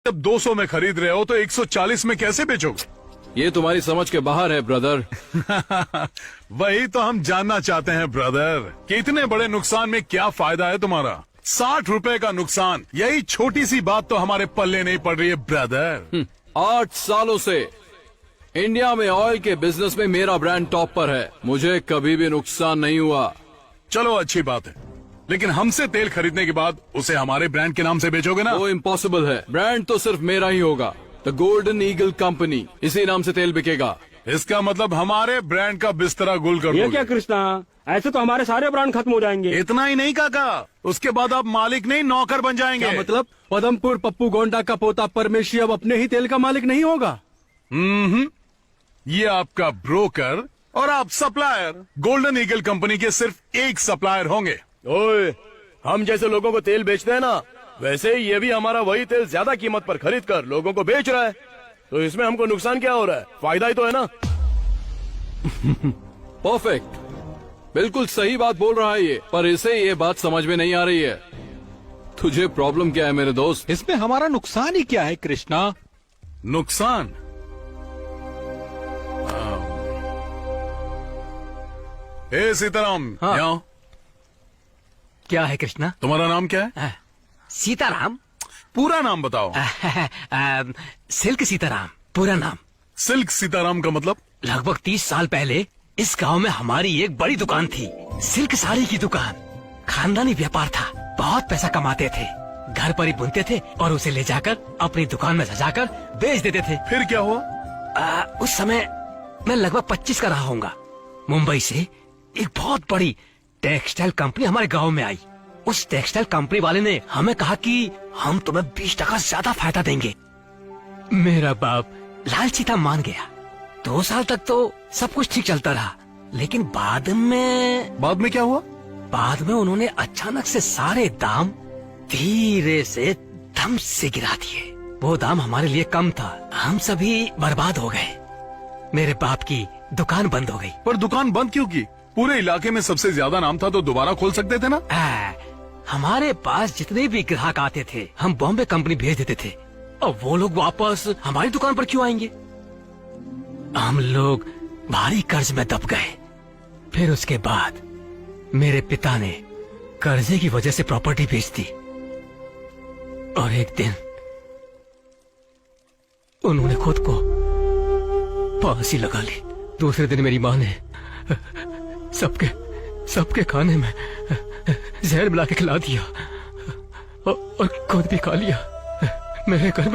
जब 200 में खरीद रहे हो तो 140 में कैसे बेचोगे? ये तुम्हारी समझ के बाहर है ब्रदर। वही तो हम जानना चाहते हैं ब्रदर कि इतने बड़े नुकसान में क्या फायदा है तुम्हारा। 60 रुपए का नुकसान, यही छोटी सी बात तो हमारे पल्ले नहीं पड़ रही है ब्रदर। 8 सालों से इंडिया में ऑयल के बिजनेस में मेरा ब्रांड टॉप पर है, मुझे कभी भी नुकसान नहीं हुआ। चलो अच्छी बात है, लेकिन हमसे तेल खरीदने के बाद उसे हमारे ब्रांड के नाम से बेचोगे ना? वो इम्पॉसिबल है, ब्रांड तो सिर्फ मेरा ही होगा। द गोल्डन ईगल कंपनी, इसी नाम से तेल बिकेगा। इसका मतलब हमारे ब्रांड का बिस्तरा गुल कर ये दोगे। क्या कृष्णा, ऐसे तो हमारे सारे ब्रांड खत्म हो जाएंगे। इतना ही नहीं काका, उसके बाद आप मालिक नहीं नौकर बन जाएंगे। क्या मतलब? पदमपुर पप्पू गोंडा का पोता परमेशी अब अपने ही तेल का मालिक नहीं होगा? ये आपका ब्रोकर और आप सप्लायर। गोल्डन ईगल कंपनी के सिर्फ एक सप्लायर होंगे। ओए, हम जैसे लोगों को तेल बेचते हैं ना, वैसे ही ये भी हमारा वही तेल ज्यादा कीमत पर खरीद कर लोगों को बेच रहा है। तो इसमें हमको नुकसान क्या हो रहा है? फायदा ही तो है ना। परफेक्ट, बिल्कुल सही बात बोल रहा है ये, पर इसे ये बात समझ में नहीं आ रही है। तुझे प्रॉब्लम क्या है मेरे दोस्त? इसमें हमारा नुकसान ही क्या है कृष्णा? नुकसान? ए सीताराम, हाँ। यहाँ आओ। क्या है कृष्णा? तुम्हारा नाम क्या है? सीताराम। पूरा नाम बताओ। सिल्क सीताराम पूरा नाम। सिल्क सीताराम का मतलब? लगभग 30 साल पहले इस गांव में हमारी एक बड़ी दुकान थी, सिल्क साड़ी की दुकान। खानदानी व्यापार था, बहुत पैसा कमाते थे, घर पर ही बुनते थे और उसे ले जाकर अपनी दुकान में सजाकर बेच देते थे। फिर क्या हुआ? उस समय मैं लगभग 25 का रहा होऊंगा। मुंबई से एक बहुत बड़ी टेक्सटाइल कंपनी हमारे गांव में आई। उस टेक्सटाइल कंपनी वाले ने हमें कहा कि हम तुम्हें 20% ज्यादा फायदा देंगे। मेरा बाप लालची था, मान गया। 2 साल तक तो सब कुछ ठीक चलता रहा, लेकिन बाद में क्या हुआ? बाद में उन्होंने अचानक से सारे दाम धीरे से दम से गिरा दिए। वो दाम हमारे लिए कम था, हम सभी बर्बाद हो गए। मेरे बाप की दुकान बंद हो गई। पर दुकान बंद क्यों की? पूरे इलाके में सबसे ज्यादा नाम था तो दोबारा खोल सकते थे ना? हमारे पास जितने भी ग्राहक आते थे हम बॉम्बे कंपनी भेज देते थे, और वो लोग वापस हमारी दुकान पर क्यों आएंगे? हम लोग भारी कर्ज में दब गए। फिर उसके बाद मेरे पिता ने कर्जे की वजह से प्रॉपर्टी बेच दी, और एक दिन उन्होंने खुद को फांसी लगा ली। दूसरे दिन मेरी माँ ने सबके खाने में जहर मिला के खिला दिया और खुद भी खा लिया। मेरे घर में